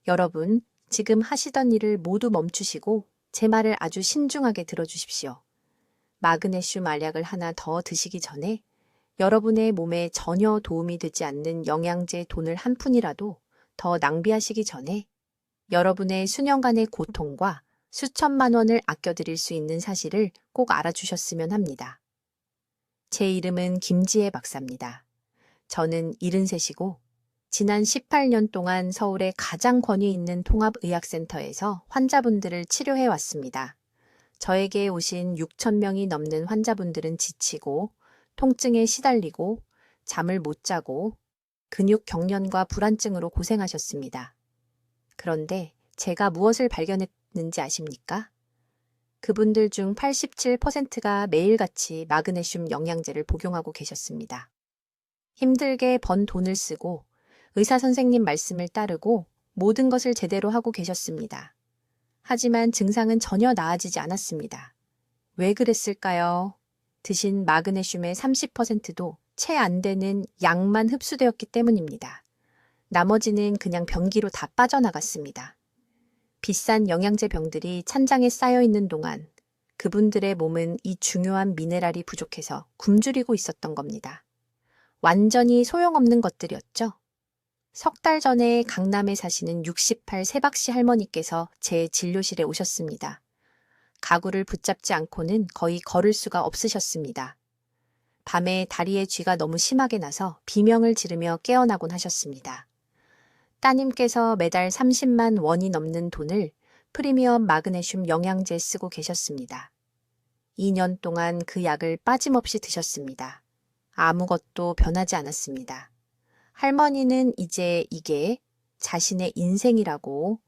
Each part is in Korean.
여러분, 지금 하시던 일을 모두 멈추시고 제 말을 아주 신중하게 들어주십시오. 마그네슘 알약을 하나 더 드시기 전에 여러분의 몸에 전혀 도움이 되지 않는 영양제 돈을 한 푼이라도 더 낭비하시기 전에 여러분의 수년간의 고통과 수천만 원을 아껴드릴 수 있는 사실을 꼭 알아주셨으면 합니다. 제 이름은 김지혜 박사입니다. 저는 73이고 지난 18년 동안 서울의 가장 권위 있는 통합의학센터에서 환자분들을 치료해 왔습니다. 저에게 오신 6천 명이 넘는 환자분들은 지치고 통증에 시달리고 잠을 못 자고 근육 경련과 불안증으로 고생하셨습니다. 그런데 제가 무엇을 발견했는지 아십니까? 그분들 중 87%가 매일같이 마그네슘 영양제를 복용하고 계셨습니다. 힘들게 번 돈을 쓰고 의사 선생님 말씀을 따르고 모든 것을 제대로 하고 계셨습니다. 하지만 증상은 전혀 나아지지 않았습니다. 왜 그랬을까요? 드신 마그네슘의 30%도 채 안 되는 양만 흡수되었기 때문입니다. 나머지는 그냥 변기로 다 빠져나갔습니다. 비싼 영양제 병들이 찬장에 쌓여 있는 동안 그분들의 몸은 이 중요한 미네랄이 부족해서 굶주리고 있었던 겁니다. 완전히 소용없는 것들이었죠. 석 달 전에 강남에 사시는 68 세박씨 할머니께서 제 진료실에 오셨습니다. 가구를 붙잡지 않고는 거의 걸을 수가 없으셨습니다. 밤에 다리에 쥐가 너무 심하게 나서 비명을 지르며 깨어나곤 하셨습니다. 따님께서 매달 30만 원이 넘는 돈을 프리미엄 마그네슘 영양제에 쓰고 계셨습니다. 2년 동안 그 약을 빠짐없이 드셨습니다. 아무것도 변하지 않았습니다. 할머니는 이제 이게 자신의 인생이라고,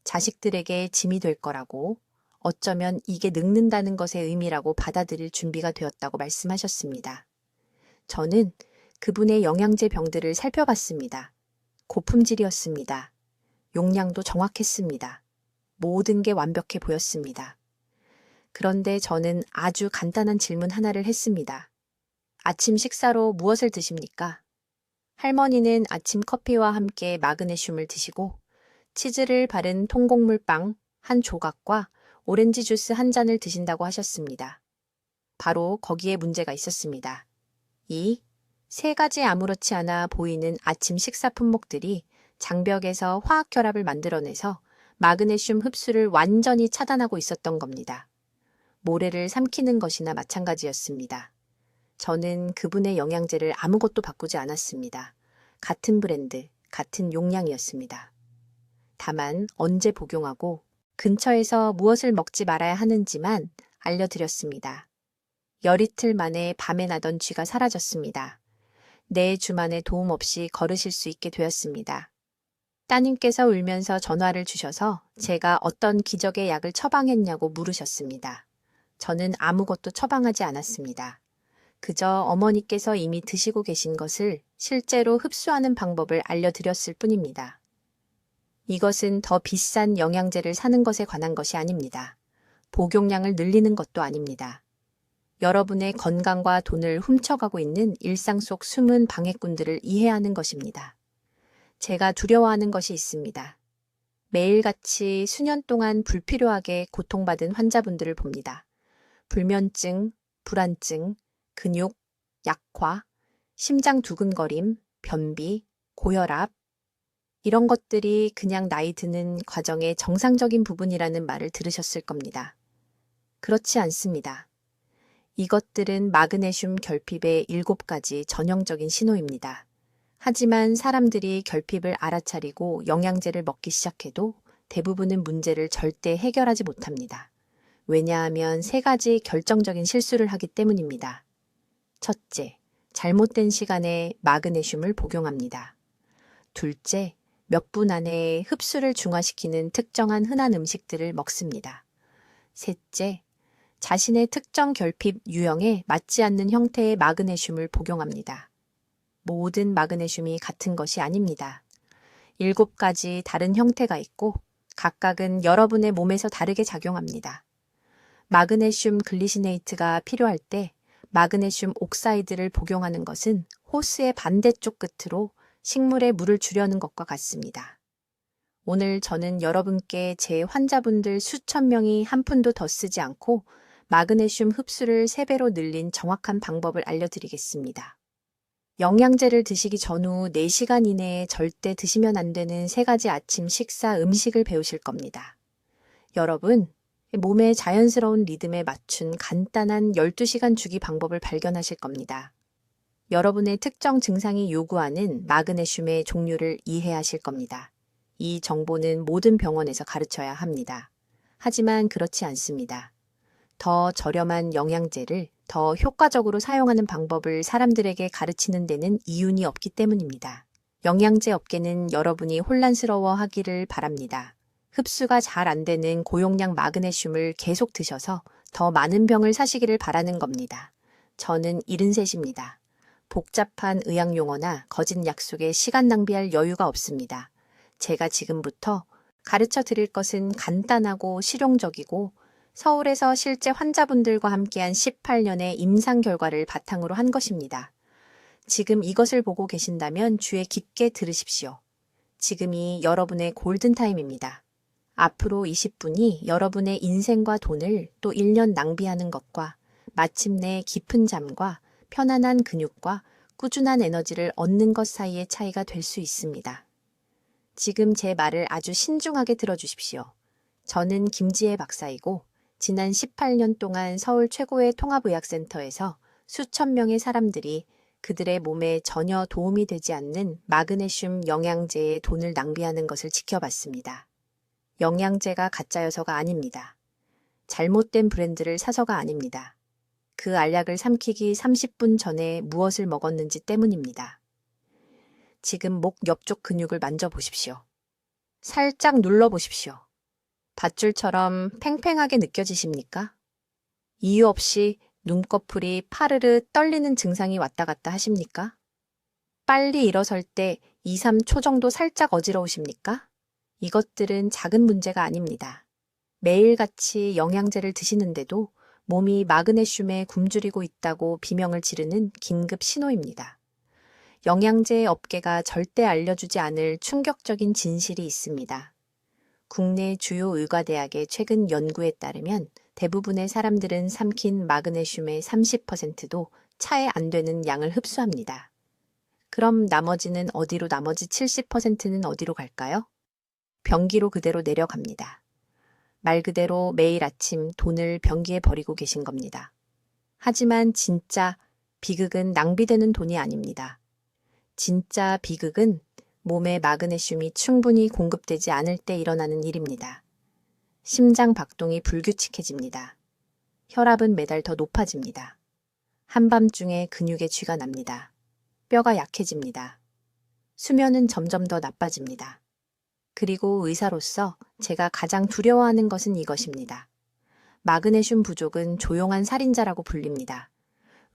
자식들에게 짐이 될 거라고, 어쩌면 이게 늙는다는 것의 의미라고 받아들일 준비가 되었다고 말씀하셨습니다. 저는 그분의 영양제 병들을 살펴봤습니다. 고품질이었습니다. 용량도 정확했습니다. 모든 게 완벽해 보였습니다. 그런데 저는 아주 간단한 질문 하나를 했습니다. 아침 식사로 무엇을 드십니까? 할머니는 아침 커피와 함께 마그네슘을 드시고 치즈를 바른 통곡물빵 한 조각과 오렌지 주스 한 잔을 드신다고 하셨습니다. 바로 거기에 문제가 있었습니다. 이 세 가지 아무렇지 않아 보이는 아침 식사 품목들이 장벽에서 화학 결합을 만들어내서 마그네슘 흡수를 완전히 차단하고 있었던 겁니다. 모래를 삼키는 것이나 마찬가지였습니다. 저는 그분의 영양제를 아무것도 바꾸지 않았습니다. 같은 브랜드, 같은 용량이었습니다. 다만 언제 복용하고 근처에서 무엇을 먹지 말아야 하는지만 알려드렸습니다. 열이틀 만에 밤에 나던 쥐가 사라졌습니다. 4주 만에 도움 없이 걸으실 수 있게 되었습니다. 따님께서 울면서 전화를 주셔서 제가 어떤 기적의 약을 처방했냐고 물으셨습니다. 저는 아무것도 처방하지 않았습니다. 그저 어머니께서 이미 드시고 계신 것을 실제로 흡수하는 방법을 알려드렸을 뿐입니다. 이것은 더 비싼 영양제를 사는 것에 관한 것이 아닙니다. 복용량을 늘리는 것도 아닙니다. 여러분의 건강과 돈을 훔쳐가고 있는 일상 속 숨은 방해꾼들을 이해하는 것입니다. 제가 두려워하는 것이 있습니다. 매일같이 수년 동안 불필요하게 고통받은 환자분들을 봅니다. 불면증, 불안증, 근육, 약화, 심장 두근거림, 변비, 고혈압, 이런 것들이 그냥 나이 드는 과정의 정상적인 부분이라는 말을 들으셨을 겁니다. 그렇지 않습니다. 이것들은 마그네슘 결핍의 7가지 전형적인 신호입니다. 하지만 사람들이 결핍을 알아차리고 영양제를 먹기 시작해도 대부분은 문제를 절대 해결하지 못합니다. 왜냐하면 3가지 결정적인 실수를 하기 때문입니다. 첫째, 잘못된 시간에 마그네슘을 복용합니다. 둘째, 몇 분 안에 흡수를 중화시키는 특정한 흔한 음식들을 먹습니다. 셋째, 자신의 특정 결핍 유형에 맞지 않는 형태의 마그네슘을 복용합니다. 모든 마그네슘이 같은 것이 아닙니다. 7가지 다른 형태가 있고 각각은 여러분의 몸에서 다르게 작용합니다. 마그네슘 글리시네이트가 필요할 때 마그네슘 옥사이드를 복용하는 것은 호스의 반대쪽 끝으로 식물에 물을 주려는 것과 같습니다. 오늘 저는 여러분께 제 환자분들 수천 명이 한 푼도 더 쓰지 않고 마그네슘 흡수를 3배로 늘린 정확한 방법을 알려드리겠습니다. 영양제를 드시기 전후 4시간 이내에 절대 드시면 안 되는 3가지 아침 식사 음식을 배우실 겁니다. 여러분, 몸의 자연스러운 리듬에 맞춘 간단한 12시간 주기 방법을 발견하실 겁니다. 여러분의 특정 증상이 요구하는 마그네슘의 종류를 이해하실 겁니다. 이 정보는 모든 병원에서 가르쳐야 합니다. 하지만 그렇지 않습니다. 더 저렴한 영양제를 더 효과적으로 사용하는 방법을 사람들에게 가르치는 데는 이윤이 없기 때문입니다. 영양제 업계는 여러분이 혼란스러워하기를 바랍니다. 흡수가 잘 안 되는 고용량 마그네슘을 계속 드셔서 더 많은 병을 사시기를 바라는 겁니다. 저는 73입니다. 복잡한 의학 용어나 거짓 약속에 시간 낭비할 여유가 없습니다. 제가 지금부터 가르쳐 드릴 것은 간단하고 실용적이고 서울에서 실제 환자분들과 함께한 18년의 임상 결과를 바탕으로 한 것입니다. 지금 이것을 보고 계신다면 귀에 깊게 들으십시오. 지금이 여러분의 골든타임입니다. 앞으로 20분이 여러분의 인생과 돈을 또 1년 낭비하는 것과 마침내 깊은 잠과 편안한 근육과 꾸준한 에너지를 얻는 것 사이의 차이가 될 수 있습니다. 지금 제 말을 아주 신중하게 들어주십시오. 저는 김지혜 박사이고 지난 18년 동안 서울 최고의 통합의학센터에서 수천 명의 사람들이 그들의 몸에 전혀 도움이 되지 않는 마그네슘 영양제에 돈을 낭비하는 것을 지켜봤습니다. 영양제가 가짜여서가 아닙니다. 잘못된 브랜드를 사서가 아닙니다. 그 알약을 삼키기 30분 전에 무엇을 먹었는지 때문입니다. 지금 목 옆쪽 근육을 만져보십시오. 살짝 눌러보십시오. 밧줄처럼 팽팽하게 느껴지십니까? 이유 없이 눈꺼풀이 파르르 떨리는 증상이 왔다 갔다 하십니까? 빨리 일어설 때 2, 3초 정도 살짝 어지러우십니까? 이것들은 작은 문제가 아닙니다. 매일같이 영양제를 드시는데도 몸이 마그네슘에 굶주리고 있다고 비명을 지르는 긴급 신호입니다. 영양제 업계가 절대 알려주지 않을 충격적인 진실이 있습니다. 국내 주요 의과대학의 최근 연구에 따르면 대부분의 사람들은 삼킨 마그네슘의 30%도 차에 안 되는 양을 흡수합니다. 그럼 나머지 70%는 어디로 갈까요? 변기로 그대로 내려갑니다. 말 그대로 매일 아침 돈을 변기에 버리고 계신 겁니다. 하지만 진짜 비극은 낭비되는 돈이 아닙니다. 진짜 비극은 몸에 마그네슘이 충분히 공급되지 않을 때 일어나는 일입니다. 심장 박동이 불규칙해집니다. 혈압은 매달 더 높아집니다. 한밤중에 근육에 쥐가 납니다. 뼈가 약해집니다. 수면은 점점 더 나빠집니다. 그리고 의사로서 제가 가장 두려워하는 것은 이것입니다. 마그네슘 부족은 조용한 살인자라고 불립니다.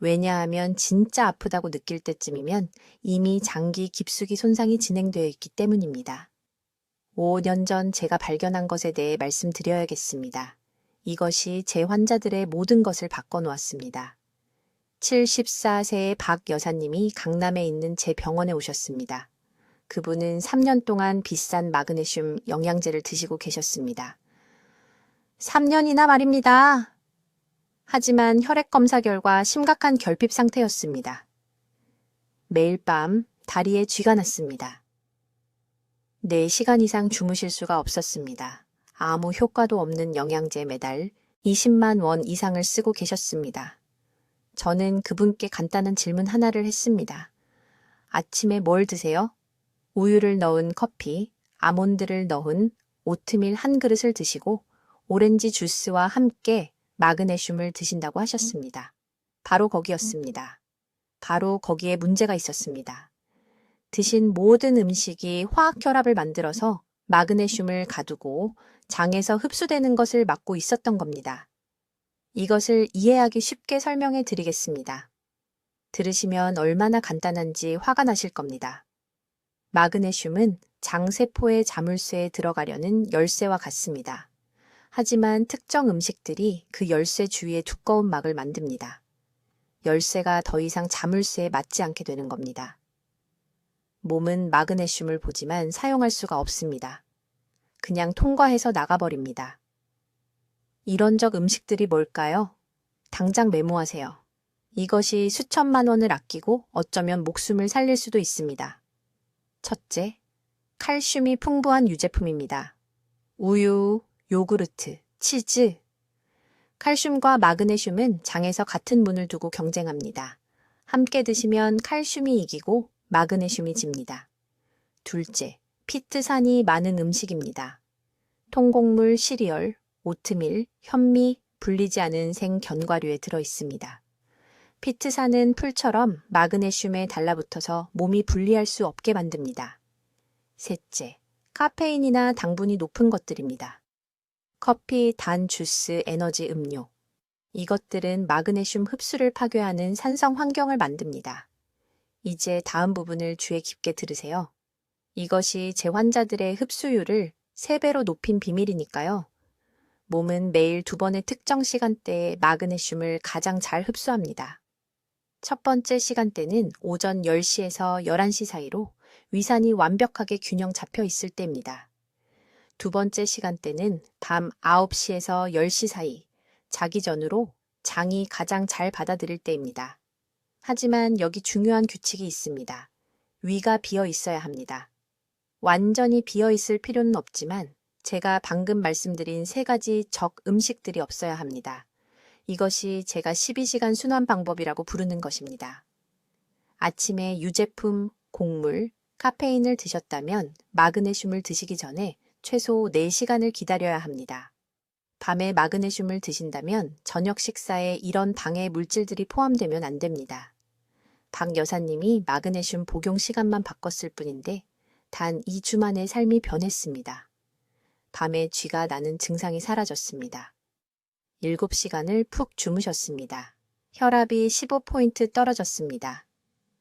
왜냐하면 진짜 아프다고 느낄 때쯤이면 이미 장기 깊숙이 손상이 진행되어 있기 때문입니다. 5년 전 제가 발견한 것에 대해 말씀드려야겠습니다. 이것이 제 환자들의 모든 것을 바꿔놓았습니다. 74세의 박 여사님이 강남에 있는 제 병원에 오셨습니다. 그분은 3년 동안 비싼 마그네슘 영양제를 드시고 계셨습니다. 3년이나 말입니다. 하지만 혈액 검사 결과 심각한 결핍 상태였습니다. 매일 밤 다리에 쥐가 났습니다. 4시간 이상 주무실 수가 없었습니다. 아무 효과도 없는 영양제 매달 20만 원 이상을 쓰고 계셨습니다. 저는 그분께 간단한 질문 하나를 했습니다. 아침에 뭘 드세요? 우유를 넣은 커피, 아몬드를 넣은 오트밀 한 그릇을 드시고 오렌지 주스와 함께 마그네슘을 드신다고 하셨습니다. 바로 거기였습니다. 바로 거기에 문제가 있었습니다. 드신 모든 음식이 화학결합을 만들어서 마그네슘을 가두고 장에서 흡수되는 것을 막고 있었던 겁니다. 이것을 이해하기 쉽게 설명해 드리겠습니다. 들으시면 얼마나 간단한지 화가 나실 겁니다. 마그네슘은 장세포의 자물쇠에 들어가려는 열쇠와 같습니다. 하지만 특정 음식들이 그 열쇠 주위에 두꺼운 막을 만듭니다. 열쇠가 더 이상 자물쇠에 맞지 않게 되는 겁니다. 몸은 마그네슘을 보지만 사용할 수가 없습니다. 그냥 통과해서 나가버립니다. 이런적 음식들이 뭘까요? 당장 메모하세요. 이것이 수천만 원을 아끼고 어쩌면 목숨을 살릴 수도 있습니다. 첫째, 칼슘이 풍부한 유제품입니다. 우유, 요구르트, 치즈. 칼슘과 마그네슘은 장에서 같은 문을 두고 경쟁합니다. 함께 드시면 칼슘이 이기고 마그네슘이 집니다. 둘째, 피트산이 많은 음식입니다. 통곡물, 시리얼, 오트밀, 현미, 불리지 않은 생견과류에 들어있습니다. 피트산은 풀처럼 마그네슘에 달라붙어서 몸이 분리할 수 없게 만듭니다. 셋째, 카페인이나 당분이 높은 것들입니다. 커피, 단, 주스, 에너지 음료. 이것들은 마그네슘 흡수를 파괴하는 산성 환경을 만듭니다. 이제 다음 부분을 주의 깊게 들으세요. 이것이 제 환자들의 흡수율을 3배로 높인 비밀이니까요. 몸은 매일 2번의 특정 시간대에 마그네슘을 가장 잘 흡수합니다. 첫 번째 시간대는 오전 10시에서 11시 사이로 위산이 완벽하게 균형 잡혀 있을 때입니다. 두 번째 시간대는 밤 9시에서 10시 사이, 자기 전으로 장이 가장 잘 받아들일 때입니다. 하지만 여기 중요한 규칙이 있습니다. 위가 비어 있어야 합니다. 완전히 비어 있을 필요는 없지만 제가 방금 말씀드린 3가지 적 음식들이 없어야 합니다. 이것이 제가 12시간 순환 방법이라고 부르는 것입니다. 아침에 유제품, 곡물, 카페인을 드셨다면 마그네슘을 드시기 전에 최소 4시간을 기다려야 합니다. 밤에 마그네슘을 드신다면 저녁 식사에 이런 방해 물질들이 포함되면 안 됩니다. 박 여사님이 마그네슘 복용 시간만 바꿨을 뿐인데 단 2주 만에 삶이 변했습니다. 밤에 쥐가 나는 증상이 사라졌습니다. 7시간을 푹 주무셨습니다. 혈압이 15포인트 떨어졌습니다.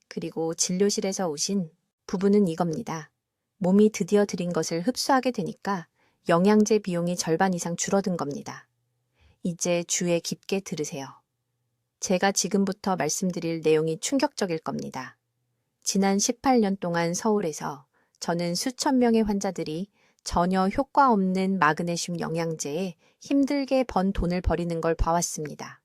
그리고 진료실에서 오신 부부는 이겁니다. 몸이 드디어 들인 것을 흡수하게 되니까 영양제 비용이 절반 이상 줄어든 겁니다. 이제 주의 깊게 들으세요. 제가 지금부터 말씀드릴 내용이 충격적일 겁니다. 지난 18년 동안 서울에서 저는 수천 명의 환자들이 전혀 효과 없는 마그네슘 영양제에 힘들게 번 돈을 버리는 걸 봐왔습니다.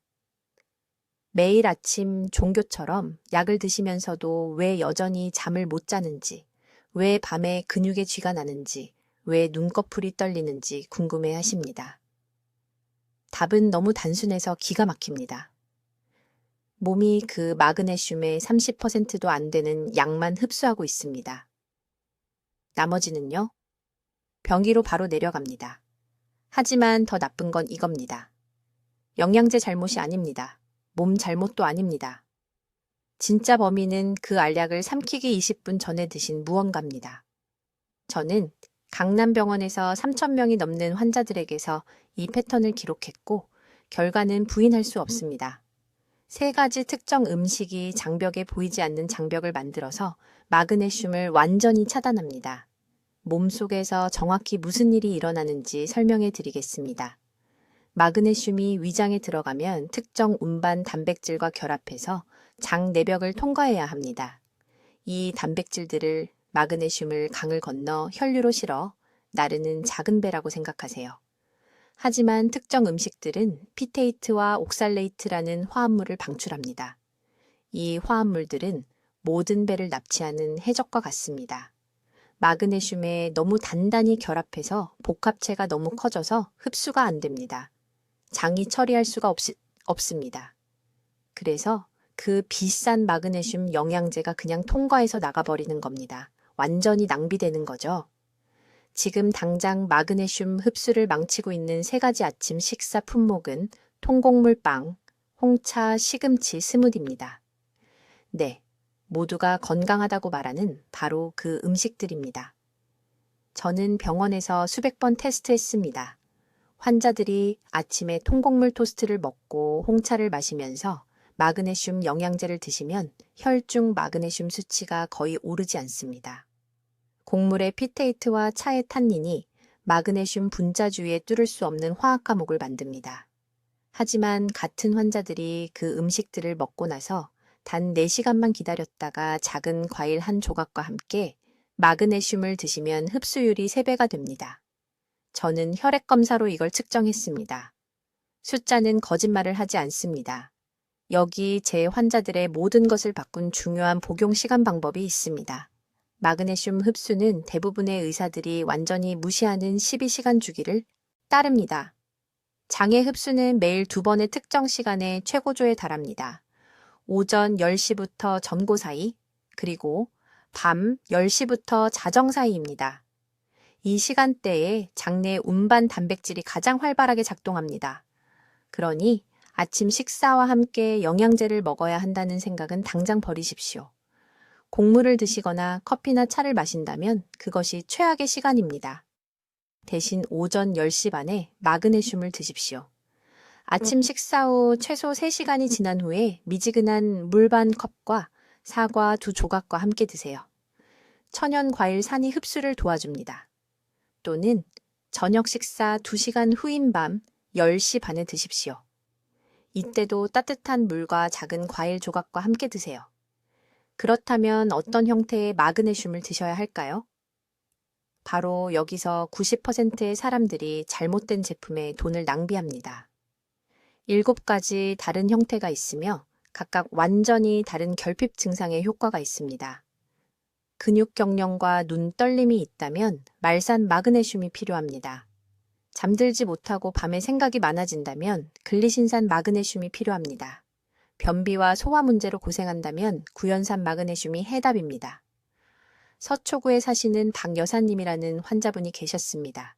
매일 아침 종교처럼 약을 드시면서도 왜 여전히 잠을 못 자는지, 왜 밤에 근육에 쥐가 나는지, 왜 눈꺼풀이 떨리는지 궁금해 하십니다. 답은 너무 단순해서 기가 막힙니다. 몸이 그 마그네슘의 30%도 안 되는 양만 흡수하고 있습니다. 나머지는요? 병기로 바로 내려갑니다. 하지만 더 나쁜 건 이겁니다. 영양제 잘못이 아닙니다. 몸 잘못도 아닙니다. 진짜 범인은 그 알약을 삼키기 20분 전에 드신 무언가입니다. 저는 강남병원에서 3,000명이 넘는 환자들에게서 이 패턴을 기록했고 결과는 부인할 수 없습니다. 3가지 특정 음식이 장벽에 보이지 않는 장벽을 만들어서 마그네슘을 완전히 차단합니다. 몸속에서 정확히 무슨 일이 일어나는지 설명해 드리겠습니다. 마그네슘이 위장에 들어가면 특정 운반 단백질과 결합해서 장 내벽을 통과해야 합니다. 이 단백질들을 마그네슘을 강을 건너 혈류로 실어 나르는 작은 배라고 생각하세요. 하지만 특정 음식들은 피테이트와 옥살레이트라는 화합물을 방출합니다. 이 화합물들은 모든 배를 납치하는 해적과 같습니다. 마그네슘에 너무 단단히 결합해서 복합체가 너무 커져서 흡수가 안 됩니다. 장이 처리할 수가 없습니다. 그래서 그 비싼 마그네슘 영양제가 그냥 통과해서 나가버리는 겁니다. 완전히 낭비되는 거죠. 지금 당장 마그네슘 흡수를 망치고 있는 3가지 아침 식사 품목은 통곡물빵, 홍차, 시금치, 스무디입니다. 네, 모두가 건강하다고 말하는 바로 그 음식들입니다. 저는 병원에서 수백 번 테스트했습니다. 환자들이 아침에 통곡물 토스트를 먹고 홍차를 마시면서 마그네슘 영양제를 드시면 혈중 마그네슘 수치가 거의 오르지 않습니다. 곡물의 피테이트와 차의 탄닌이 마그네슘 분자주위에 뚫을 수 없는 화학 과목을 만듭니다. 하지만 같은 환자들이 그 음식들을 먹고 나서 단 4시간만 기다렸다가 작은 과일 한 조각과 함께 마그네슘을 드시면 흡수율이 3배가 됩니다. 저는 혈액 검사로 이걸 측정했습니다. 숫자는 거짓말을 하지 않습니다. 여기 제 환자들의 모든 것을 바꾼 중요한 복용 시간 방법이 있습니다. 마그네슘 흡수는 대부분의 의사들이 완전히 무시하는 12시간 주기를 따릅니다. 장의 흡수는 매일 2번의 특정 시간에 최고조에 달합니다. 오전 10시부터 전고 사이, 그리고 밤 10시부터 자정 사이입니다. 이 시간대에 장내 운반 단백질이 가장 활발하게 작동합니다. 그러니 아침 식사와 함께 영양제를 먹어야 한다는 생각은 당장 버리십시오. 곡물을 드시거나 커피나 차를 마신다면 그것이 최악의 시간입니다. 대신 오전 10시 반에 마그네슘을 드십시오. 아침 식사 후 최소 3시간이 지난 후에 미지근한 물 반 컵과 사과 2조각과 함께 드세요. 천연 과일 산이 흡수를 도와줍니다. 또는 저녁 식사 2시간 후인 밤 10시 반에 드십시오. 이때도 따뜻한 물과 작은 과일 조각과 함께 드세요. 그렇다면 어떤 형태의 마그네슘을 드셔야 할까요? 바로 여기서 90%의 사람들이 잘못된 제품에 돈을 낭비합니다. 7가지 다른 형태가 있으며 각각 완전히 다른 결핍 증상의 효과가 있습니다. 근육 경련과 눈 떨림이 있다면 말산 마그네슘이 필요합니다. 잠들지 못하고 밤에 생각이 많아진다면 글리신산 마그네슘이 필요합니다. 변비와 소화 문제로 고생한다면 구연산 마그네슘이 해답입니다. 서초구에 사시는 박 여사님이라는 환자분이 계셨습니다.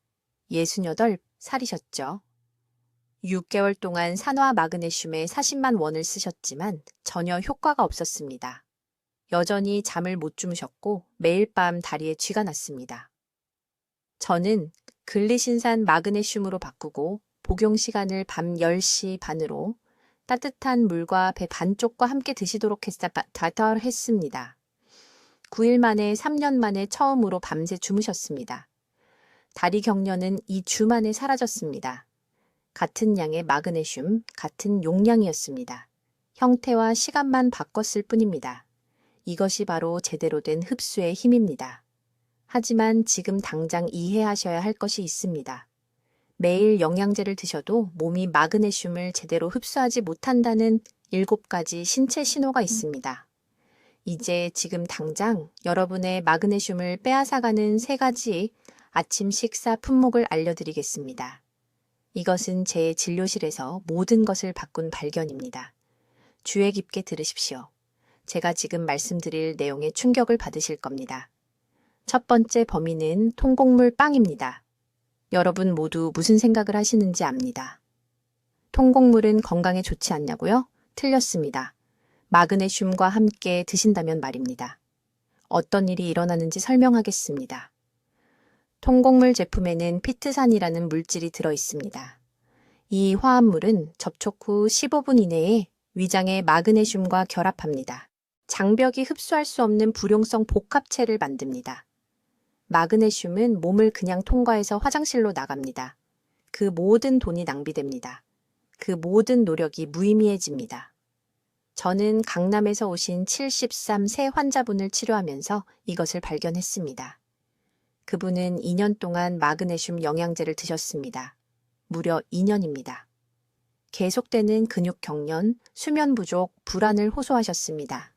68살이셨죠. 6개월 동안 산화 마그네슘에 40만 원을 쓰셨지만 전혀 효과가 없었습니다. 여전히 잠을 못 주무셨고 매일 밤 다리에 쥐가 났습니다. 저는 글리신산 마그네슘으로 바꾸고 복용 시간을 밤 10시 반으로 따뜻한 물과 배 반쪽과 함께 드시도록 했습니다. 9일 만에 3년 만에 처음으로 밤새 주무셨습니다. 다리 경련은 2주 만에 사라졌습니다. 같은 양의 마그네슘, 같은 용량이었습니다. 형태와 시간만 바꿨을 뿐입니다. 이것이 바로 제대로 된 흡수의 힘입니다. 하지만 지금 당장 이해하셔야 할 것이 있습니다. 매일 영양제를 드셔도 몸이 마그네슘을 제대로 흡수하지 못한다는 7가지 신체 신호가 있습니다. 이제 지금 당장 여러분의 마그네슘을 빼앗아가는 3가지 아침 식사 품목을 알려드리겠습니다. 이것은 제 진료실에서 모든 것을 바꾼 발견입니다. 주의 깊게 들으십시오. 제가 지금 말씀드릴 내용에 충격을 받으실 겁니다. 첫 번째 범인은 통곡물 빵입니다. 여러분 모두 무슨 생각을 하시는지 압니다. 통곡물은 건강에 좋지 않냐고요? 틀렸습니다. 마그네슘과 함께 드신다면 말입니다. 어떤 일이 일어나는지 설명하겠습니다. 통곡물 제품에는 피트산이라는 물질이 들어 있습니다. 이 화합물은 접촉 후 15분 이내에 위장의 마그네슘과 결합합니다. 장벽이 흡수할 수 없는 불용성 복합체를 만듭니다. 마그네슘은 몸을 그냥 통과해서 화장실로 나갑니다. 그 모든 돈이 낭비됩니다. 그 모든 노력이 무의미해집니다. 저는 강남에서 오신 73세 환자분을 치료하면서 이것을 발견했습니다. 그분은 2년 동안 마그네슘 영양제를 드셨습니다. 무려 2년입니다. 계속되는 근육 경련, 수면 부족, 불안을 호소하셨습니다.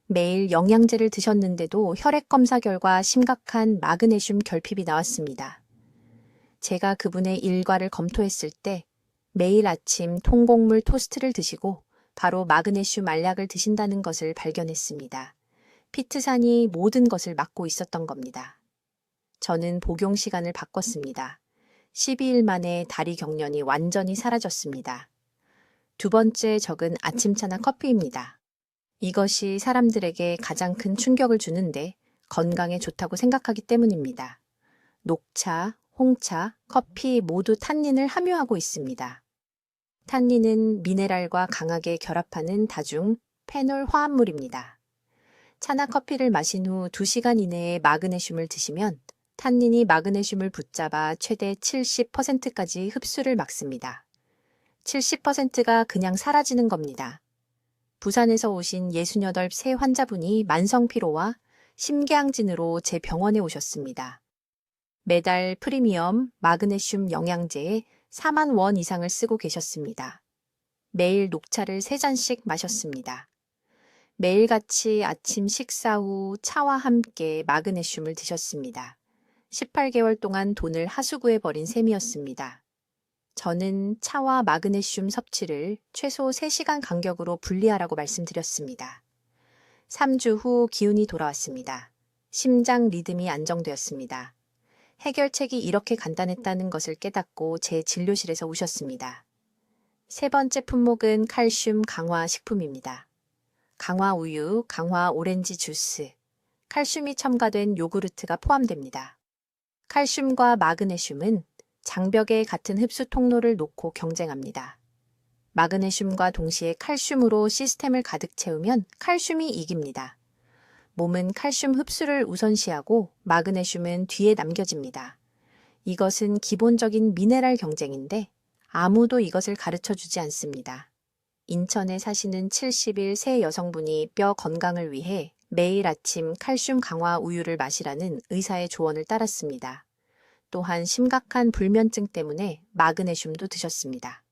매일 영양제를 드셨는데도 혈액 검사 결과 심각한 마그네슘 결핍이 나왔습니다. 제가 그분의 일과를 검토했을 때 매일 아침 통곡물 토스트를 드시고 바로 마그네슘 알약을 드신다는 것을 발견했습니다. 피트산이 모든 것을 막고 있었던 겁니다. 저는 복용 시간을 바꿨습니다. 12일 만에 다리 경련이 완전히 사라졌습니다. 두 번째 적은 아침차나 커피입니다. 이것이 사람들에게 가장 큰 충격을 주는데 건강에 좋다고 생각하기 때문입니다. 녹차, 홍차, 커피 모두 탄닌을 함유하고 있습니다. 탄닌은 미네랄과 강하게 결합하는 다중 페놀 화합물입니다. 차나 커피를 마신 후 2시간 이내에 마그네슘을 드시면 탄닌이 마그네슘을 붙잡아 최대 70%까지 흡수를 막습니다. 70%가 그냥 사라지는 겁니다. 부산에서 오신 68세 환자분이 만성피로와 심계항진으로 제 병원에 오셨습니다. 매달 프리미엄 마그네슘 영양제에 4만 원 이상을 쓰고 계셨습니다. 매일 녹차를 3잔씩 마셨습니다. 매일같이 아침 식사 후 차와 함께 마그네슘을 드셨습니다. 18개월 동안 돈을 하수구에 버린 셈이었습니다. 저는 차와 마그네슘 섭취를 최소 3시간 간격으로 분리하라고 말씀드렸습니다. 3주 후 기운이 돌아왔습니다. 심장 리듬이 안정되었습니다. 해결책이 이렇게 간단했다는 것을 깨닫고 제 진료실에서 우셨습니다. 세 번째 품목은 칼슘 강화 식품입니다. 강화 우유, 강화 오렌지 주스, 칼슘이 첨가된 요구르트가 포함됩니다. 칼슘과 마그네슘은 장벽에 같은 흡수 통로를 놓고 경쟁합니다. 마그네슘과 동시에 칼슘으로 시스템을 가득 채우면 칼슘이 이깁니다. 몸은 칼슘 흡수를 우선시하고 마그네슘은 뒤에 남겨집니다. 이것은 기본적인 미네랄 경쟁인데 아무도 이것을 가르쳐 주지 않습니다. 인천에 사시는 70일 새 여성분이 뼈 건강을 위해 매일 아침 칼슘 강화 우유를 마시라는 의사의 조언을 따랐습니다. 또한 심각한 불면증 때문에 마그네슘도 드셨습니다.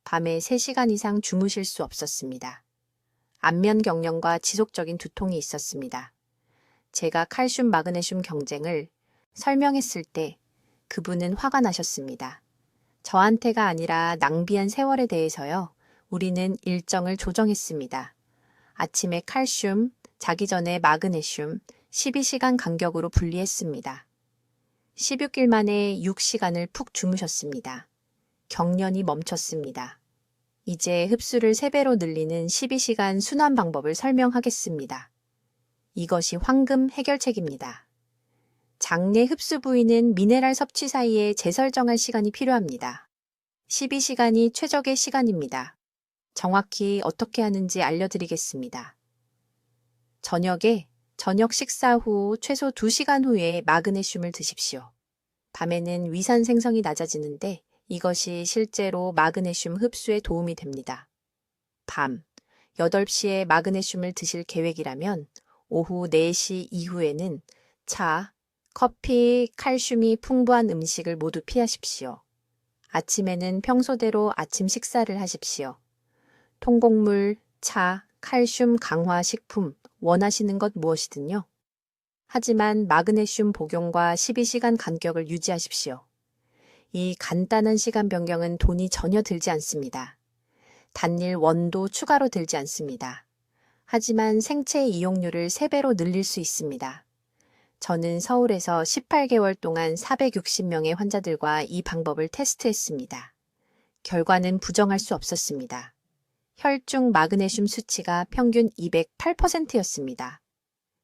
밤에 3시간 이상 주무실 수 없었습니다. 안면 경련과 지속적인 두통이 있었습니다. 제가 칼슘 마그네슘 경쟁을 설명했을 때 그분은 화가 나셨습니다. 저한테가 아니라 낭비한 세월에 대해서요. 우리는 일정을 조정했습니다. 아침에 칼슘, 자기 전에 마그네슘 12시간 간격으로 분리했습니다. 16일 만에 6시간을 푹 주무셨습니다. 경련이 멈췄습니다. 이제 흡수를 3배로 늘리는 12시간 순환 방법을 설명하겠습니다. 이것이 황금 해결책입니다. 장내 흡수 부위는 미네랄 섭취 사이에 재설정할 시간이 필요합니다. 12시간이 최적의 시간입니다. 정확히 어떻게 하는지 알려드리겠습니다. 저녁에 저녁 식사 후 최소 2시간 후에 마그네슘을 드십시오. 밤에는 위산 생성이 낮아지는데 이것이 실제로 마그네슘 흡수에 도움이 됩니다. 밤 8시에 마그네슘을 드실 계획이라면 오후 4시 이후에는 차, 커피, 칼슘이 풍부한 음식을 모두 피하십시오. 아침에는 평소대로 아침 식사를 하십시오. 통곡물, 차, 칼슘 강화 식품 원하시는 것 무엇이든요. 하지만 마그네슘 복용과 12시간 간격을 유지하십시오. 이 간단한 시간 변경은 돈이 전혀 들지 않습니다. 단일 원도 추가로 들지 않습니다. 하지만 생체 이용률을 3배로 늘릴 수 있습니다. 저는 서울에서 18개월 동안 460명의 환자들과 이 방법을 테스트했습니다. 결과는 부정할 수 없었습니다. 혈중 마그네슘 수치가 평균 208%였습니다.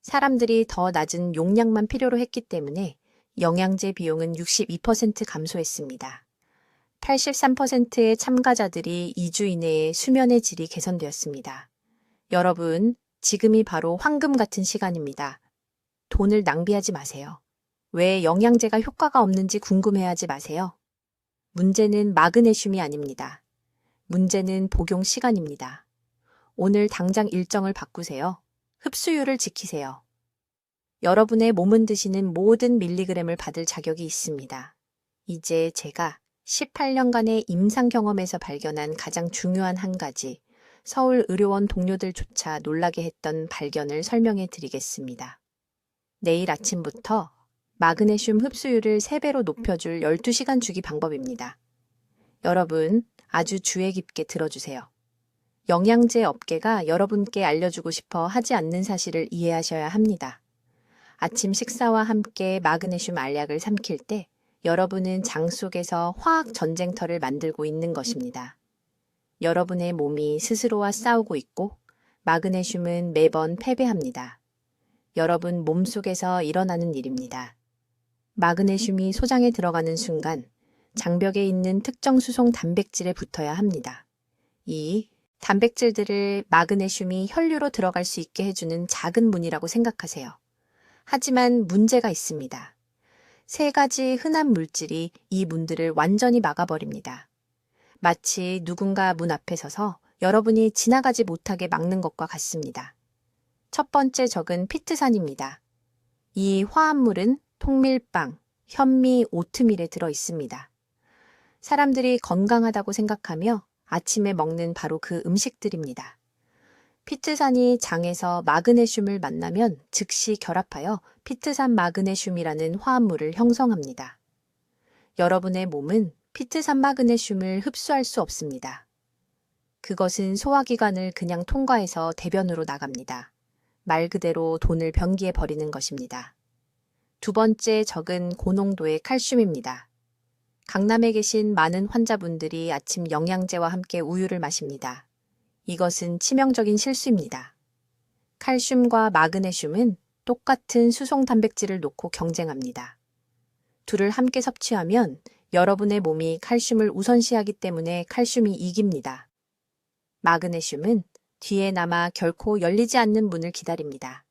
사람들이 더 낮은 용량만 필요로 했기 때문에 영양제 비용은 62% 감소했습니다. 83%의 참가자들이 2주 이내에 수면의 질이 개선되었습니다. 여러분, 지금이 바로 황금 같은 시간입니다. 돈을 낭비하지 마세요. 왜 영양제가 효과가 없는지 궁금해하지 마세요. 문제는 마그네슘이 아닙니다. 문제는 복용 시간입니다. 오늘 당장 일정을 바꾸세요. 흡수율을 지키세요. 여러분의 몸은 드시는 모든 밀리그램을 받을 자격이 있습니다. 이제 제가 18년간의 임상 경험에서 발견한 가장 중요한 한 가지, 서울 의료원 동료들조차 놀라게 했던 발견을 설명해 드리겠습니다. 내일 아침부터 마그네슘 흡수율을 3배로 높여줄 12시간 주기 방법입니다. 여러분, 아주 주의 깊게 들어주세요. 영양제 업계가 여러분께 알려주고 싶어 하지 않는 사실을 이해하셔야 합니다. 아침 식사와 함께 마그네슘 알약을 삼킬 때 여러분은 장 속에서 화학 전쟁터를 만들고 있는 것입니다. 여러분의 몸이 스스로와 싸우고 있고 마그네슘은 매번 패배합니다. 여러분 몸속에서 일어나는 일입니다. 마그네슘이 소장에 들어가는 순간 장벽에 있는 특정 수송 단백질에 붙어야 합니다. 이 단백질들을 마그네슘이 혈류로 들어갈 수 있게 해주는 작은 문이라고 생각하세요. 하지만 문제가 있습니다. 3가지 흔한 물질이 이 문들을 완전히 막아버립니다. 마치 누군가 문 앞에 서서 여러분이 지나가지 못하게 막는 것과 같습니다. 첫 번째 적은 피트산입니다. 이 화합물은 통밀빵, 현미, 오트밀에 들어 있습니다. 사람들이 건강하다고 생각하며 아침에 먹는 바로 그 음식들입니다. 피트산이 장에서 마그네슘을 만나면 즉시 결합하여 피트산 마그네슘이라는 화합물을 형성합니다. 여러분의 몸은 피트산 마그네슘을 흡수할 수 없습니다. 그것은 소화기관을 그냥 통과해서 대변으로 나갑니다. 말 그대로 돈을 변기에 버리는 것입니다. 두 번째 적은 고농도의 칼슘입니다. 강남에 계신 많은 환자분들이 아침 영양제와 함께 우유를 마십니다. 이것은 치명적인 실수입니다. 칼슘과 마그네슘은 똑같은 수송 단백질을 놓고 경쟁합니다. 둘을 함께 섭취하면 여러분의 몸이 칼슘을 우선시하기 때문에 칼슘이 이깁니다. 마그네슘은 뒤에 남아 결코 열리지 않는 문을 기다립니다.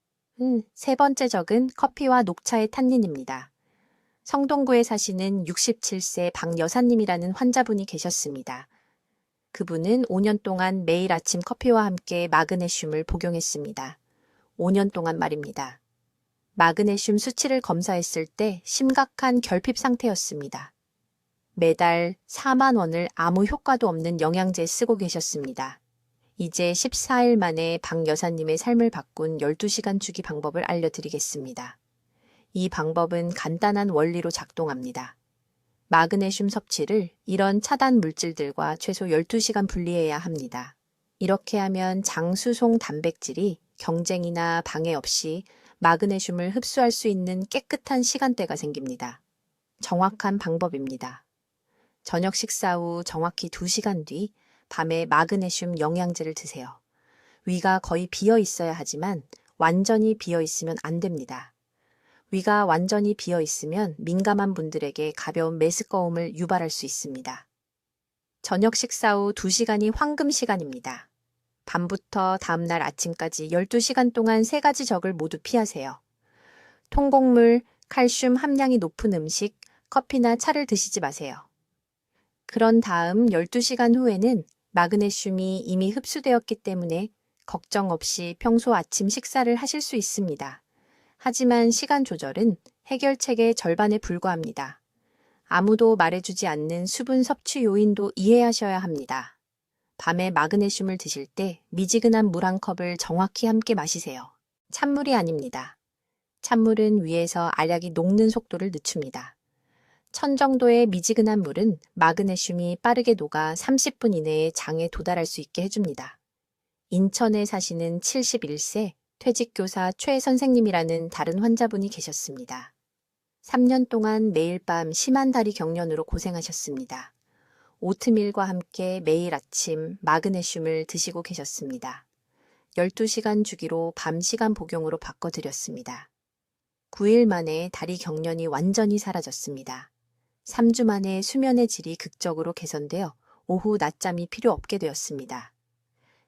세 번째 적은 커피와 녹차의 탄닌입니다. 성동구에 사시는 67세 박 여사님이라는 환자분이 계셨습니다. 그분은 5년 동안 매일 아침 커피와 함께 마그네슘을 복용했습니다. 5년 동안 말입니다. 마그네슘 수치를 검사했을 때 심각한 결핍 상태였습니다. 매달 4만 원을 아무 효과도 없는 영양제에 쓰고 계셨습니다. 이제 14일 만에 박 여사님의 삶을 바꾼 12시간 주기 방법을 알려드리겠습니다. 이 방법은 간단한 원리로 작동합니다. 마그네슘 섭취를 이런 차단 물질들과 최소 12시간 분리해야 합니다. 이렇게 하면 장수송 단백질이 경쟁이나 방해 없이 마그네슘을 흡수할 수 있는 깨끗한 시간대가 생깁니다. 정확한 방법입니다. 저녁 식사 후 정확히 2시간 뒤 밤에 마그네슘 영양제를 드세요. 위가 거의 비어 있어야 하지만 완전히 비어 있으면 안 됩니다. 위가 완전히 비어 있으면 민감한 분들에게 가벼운 메스꺼움을 유발할 수 있습니다. 저녁 식사 후 2시간이 황금 시간입니다. 밤부터 다음날 아침까지 12시간 동안 3가지 적을 모두 피하세요. 통곡물, 칼슘 함량이 높은 음식, 커피나 차를 드시지 마세요. 그런 다음 12시간 후에는 마그네슘이 이미 흡수되었기 때문에 걱정 없이 평소 아침 식사를 하실 수 있습니다. 하지만 시간 조절은 해결책의 절반에 불과합니다. 아무도 말해주지 않는 수분 섭취 요인도 이해하셔야 합니다. 밤에 마그네슘을 드실 때 미지근한 물 한 컵을 정확히 함께 마시세요. 찬물이 아닙니다. 찬물은 위에서 알약이 녹는 속도를 늦춥니다. 1000 정도의 미지근한 물은 마그네슘이 빠르게 녹아 30분 이내에 장에 도달할 수 있게 해줍니다. 인천에 사시는 71세 퇴직교사 최 선생님이라는 다른 환자분이 계셨습니다. 3년 동안 매일 밤 심한 다리 경련으로 고생하셨습니다. 오트밀과 함께 매일 아침 마그네슘을 드시고 계셨습니다. 12시간 주기로 밤 시간 복용으로 바꿔드렸습니다. 9일 만에 다리 경련이 완전히 사라졌습니다. 3주 만에 수면의 질이 극적으로 개선되어 오후 낮잠이 필요 없게 되었습니다.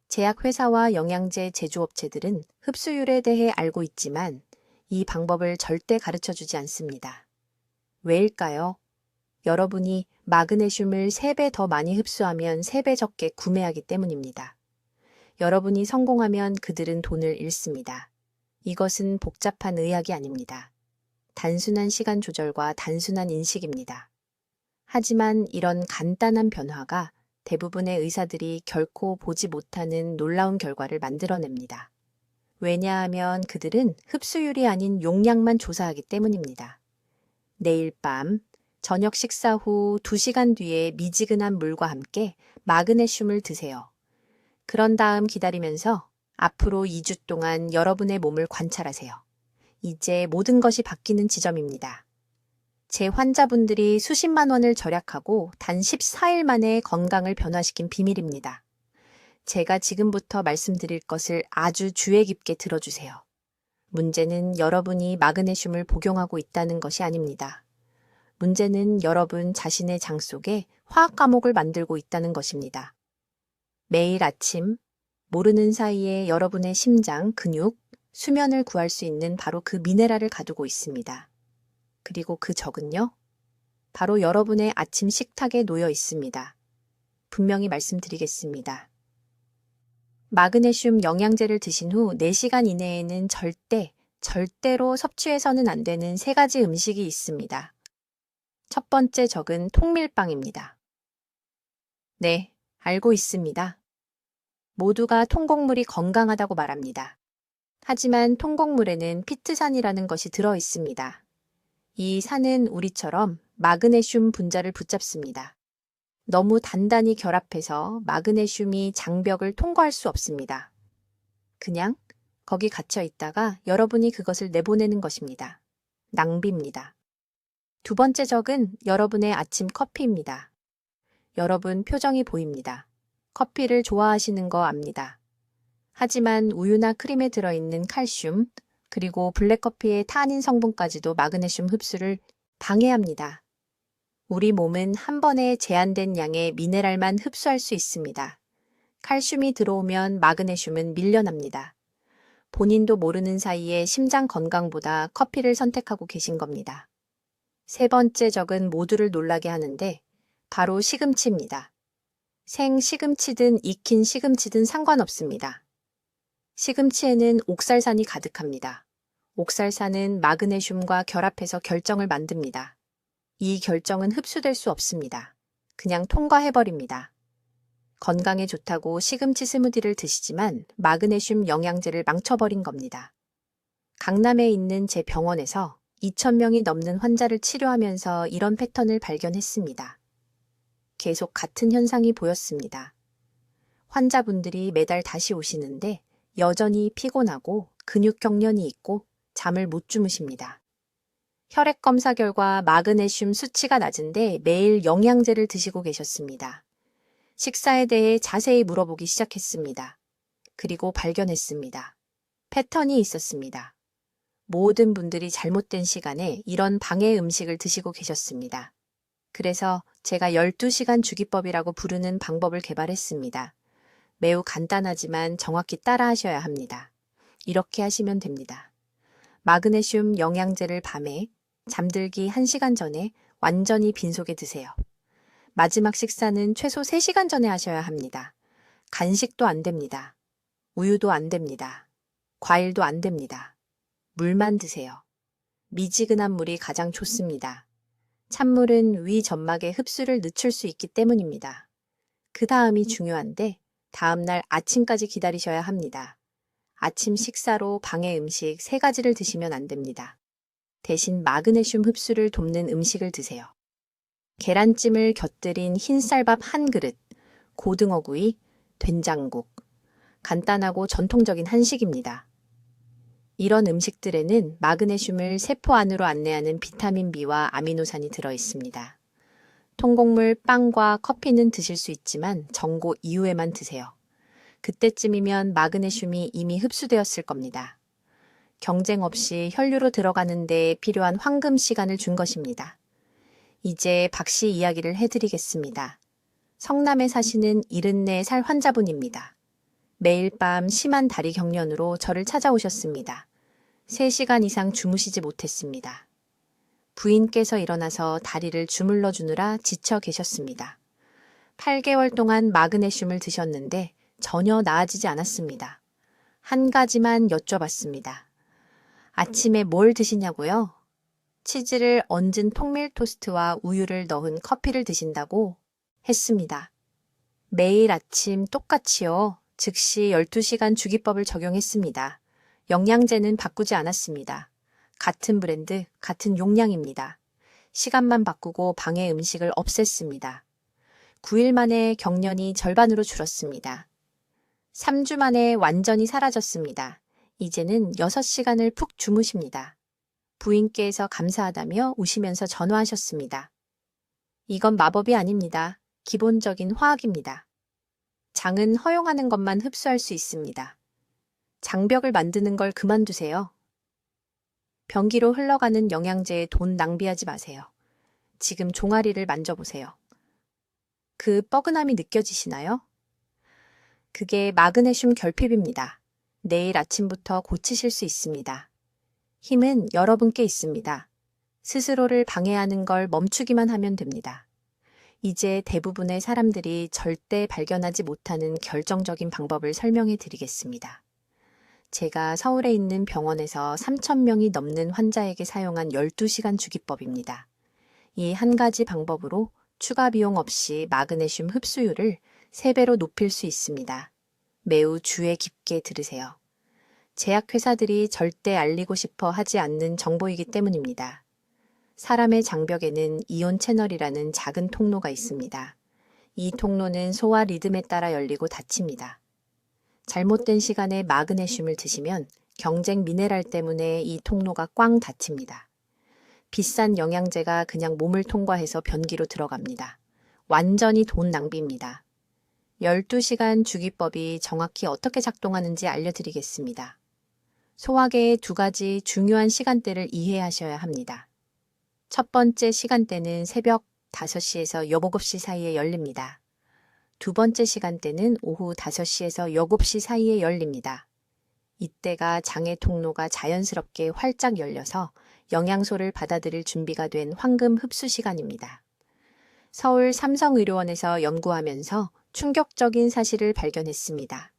제약회사와 영양제 제조업체들은 흡수율에 대해 알고 있지만 이 방법을 절대 가르쳐주지 않습니다. 왜일까요? 여러분이 마그네슘을 3배 더 많이 흡수하면 3배 적게 구매하기 때문입니다. 여러분이 성공하면 그들은 돈을 잃습니다. 이것은 복잡한 의학이 아닙니다. 단순한 시간 조절과 단순한 인식입니다. 하지만 이런 간단한 변화가 대부분의 의사들이 결코 보지 못하는 놀라운 결과를 만들어냅니다. 왜냐하면 그들은 흡수율이 아닌 용량만 조사하기 때문입니다. 내일 밤, 저녁 식사 후 2시간 뒤에 미지근한 물과 함께 마그네슘을 드세요. 그런 다음 기다리면서 앞으로 2주 동안 여러분의 몸을 관찰하세요. 이제 모든 것이 바뀌는 지점입니다. 제 환자분들이 수십만 원을 절약하고 단 14일 만에 건강을 변화시킨 비밀입니다. 제가 지금부터 말씀드릴 것을 아주 주의 깊게 들어주세요. 문제는 여러분이 마그네슘을 복용하고 있다는 것이 아닙니다. 문제는 여러분 자신의 장 속에 화학 감옥을 만들고 있다는 것입니다. 매일 아침 모르는 사이에 여러분의 심장, 근육, 수면을 구할 수 있는 바로 그 미네랄을 가두고 있습니다. 그리고 그 적은요? 바로 여러분의 아침 식탁에 놓여 있습니다. 분명히 말씀드리겠습니다. 마그네슘 영양제를 드신 후 4시간 이내에는 절대로 섭취해서는 안 되는 3가지 음식이 있습니다. 첫 번째 적은 통밀빵입니다. 네, 알고 있습니다. 모두가 통곡물이 건강하다고 말합니다. 하지만 통곡물에는 피트산이라는 것이 들어 있습니다. 이 산은 우리처럼 마그네슘 분자를 붙잡습니다. 너무 단단히 결합해서 마그네슘이 장벽을 통과할 수 없습니다. 그냥 거기 갇혀 있다가 여러분이 그것을 내보내는 것입니다. 낭비입니다. 두 번째 적은 여러분의 아침 커피입니다. 여러분 표정이 보입니다. 커피를 좋아하시는 거 압니다. 하지만 우유나 크림에 들어있는 칼슘, 그리고 블랙커피의 타닌 성분까지도 마그네슘 흡수를 방해합니다. 우리 몸은 한 번에 제한된 양의 미네랄만 흡수할 수 있습니다. 칼슘이 들어오면 마그네슘은 밀려납니다. 본인도 모르는 사이에 심장 건강보다 커피를 선택하고 계신 겁니다. 세 번째 적은 모두를 놀라게 하는데 바로 시금치입니다. 생 시금치든 익힌 시금치든 상관없습니다. 시금치에는 옥살산이 가득합니다. 옥살산은 마그네슘과 결합해서 결정을 만듭니다. 이 결정은 흡수될 수 없습니다. 그냥 통과해버립니다. 건강에 좋다고 시금치 스무디를 드시지만 마그네슘 영양제를 망쳐버린 겁니다. 강남에 있는 제 병원에서 2,000명이 넘는 환자를 치료하면서 이런 패턴을 발견했습니다. 계속 같은 현상이 보였습니다. 환자분들이 매달 다시 오시는데 여전히 피곤하고 근육 경련이 있고 잠을 못 주무십니다. 혈액 검사 결과 마그네슘 수치가 낮은데 매일 영양제를 드시고 계셨습니다. 식사에 대해 자세히 물어보기 시작했습니다. 그리고 발견했습니다. 패턴이 있었습니다. 모든 분들이 잘못된 시간에 이런 방해 음식을 드시고 계셨습니다. 그래서 제가 12시간 주기법이라고 부르는 방법을 개발했습니다. 매우 간단하지만 정확히 따라 하셔야 합니다. 이렇게 하시면 됩니다. 마그네슘 영양제를 밤에 잠들기 1시간 전에 완전히 빈속에 드세요. 마지막 식사는 최소 3시간 전에 하셔야 합니다. 간식도 안 됩니다. 우유도 안 됩니다. 과일도 안 됩니다. 물만 드세요. 미지근한 물이 가장 좋습니다. 찬물은 위 점막의 흡수를 늦출 수 있기 때문입니다. 그 다음이 중요한데 다음날 아침까지 기다리셔야 합니다. 아침 식사로 방해 음식 3가지를 드시면 안 됩니다. 대신 마그네슘 흡수를 돕는 음식을 드세요. 계란찜을 곁들인 흰쌀밥 1그릇, 고등어구이, 된장국. 간단하고 전통적인 한식입니다. 이런 음식들에는 마그네슘을 세포 안으로 안내하는 비타민 B와 아미노산이 들어 있습니다. 통곡물, 빵과 커피는 드실 수 있지만 정고 이후에만 드세요. 그때쯤이면 마그네슘이 이미 흡수되었을 겁니다. 경쟁 없이 혈류로 들어가는 데 필요한 황금 시간을 준 것입니다. 이제 박 씨 이야기를 해드리겠습니다. 성남에 사시는 74살 환자분입니다. 매일 밤 심한 다리 경련으로 저를 찾아오셨습니다. 3시간 이상 주무시지 못했습니다. 부인께서 일어나서 다리를 주물러 주느라 지쳐 계셨습니다. 8개월 동안 마그네슘을 드셨는데 전혀 나아지지 않았습니다. 한 가지만 여쭤봤습니다. 아침에 뭘 드시냐고요? 치즈를 얹은 통밀 토스트와 우유를 넣은 커피를 드신다고 했습니다. 매일 아침 똑같이요. 즉시 12시간 주기법을 적용했습니다. 영양제는 바꾸지 않았습니다. 같은 브랜드, 같은 용량입니다. 시간만 바꾸고 방해 음식을 없앴습니다. 9일 만에 경련이 절반으로 줄었습니다. 3주 만에 완전히 사라졌습니다. 이제는 6시간을 푹 주무십니다. 부인께서 감사하다며 우시면서 전화하셨습니다. 이건 마법이 아닙니다. 기본적인 화학입니다. 장은 허용하는 것만 흡수할 수 있습니다. 장벽을 만드는 걸 그만두세요. 변기로 흘러가는 영양제에 돈 낭비하지 마세요. 지금 종아리를 만져보세요. 그 뻐근함이 느껴지시나요? 그게 마그네슘 결핍입니다. 내일 아침부터 고치실 수 있습니다. 힘은 여러분께 있습니다. 스스로를 방해하는 걸 멈추기만 하면 됩니다. 이제 대부분의 사람들이 절대 발견하지 못하는 결정적인 방법을 설명해 드리겠습니다. 제가 서울에 있는 병원에서 3,000명이 넘는 환자에게 사용한 12시간 주기법입니다. 이 한 가지 방법으로 추가 비용 없이 마그네슘 흡수율을 3배로 높일 수 있습니다. 매우 주의 깊게 들으세요. 제약회사들이 절대 알리고 싶어 하지 않는 정보이기 때문입니다. 사람의 장벽에는 이온 채널이라는 작은 통로가 있습니다. 이 통로는 소화 리듬에 따라 열리고 닫힙니다. 잘못된 시간에 마그네슘을 드시면 경쟁 미네랄 때문에 이 통로가 꽝 닫힙니다. 비싼 영양제가 그냥 몸을 통과해서 변기로 들어갑니다. 완전히 돈 낭비입니다. 12시간 주기법이 정확히 어떻게 작동하는지 알려드리겠습니다. 소화계의 2가지 중요한 시간대를 이해하셔야 합니다. 첫 번째 시간대는 새벽 5시에서 7시 사이에 열립니다. 두 번째 시간대는 오후 5시에서 7시 사이에 열립니다. 이때가 장의 통로가 자연스럽게 활짝 열려서 영양소를 받아들일 준비가 된 황금 흡수 시간입니다. 서울 삼성의료원에서 연구하면서 충격적인 사실을 발견했습니다.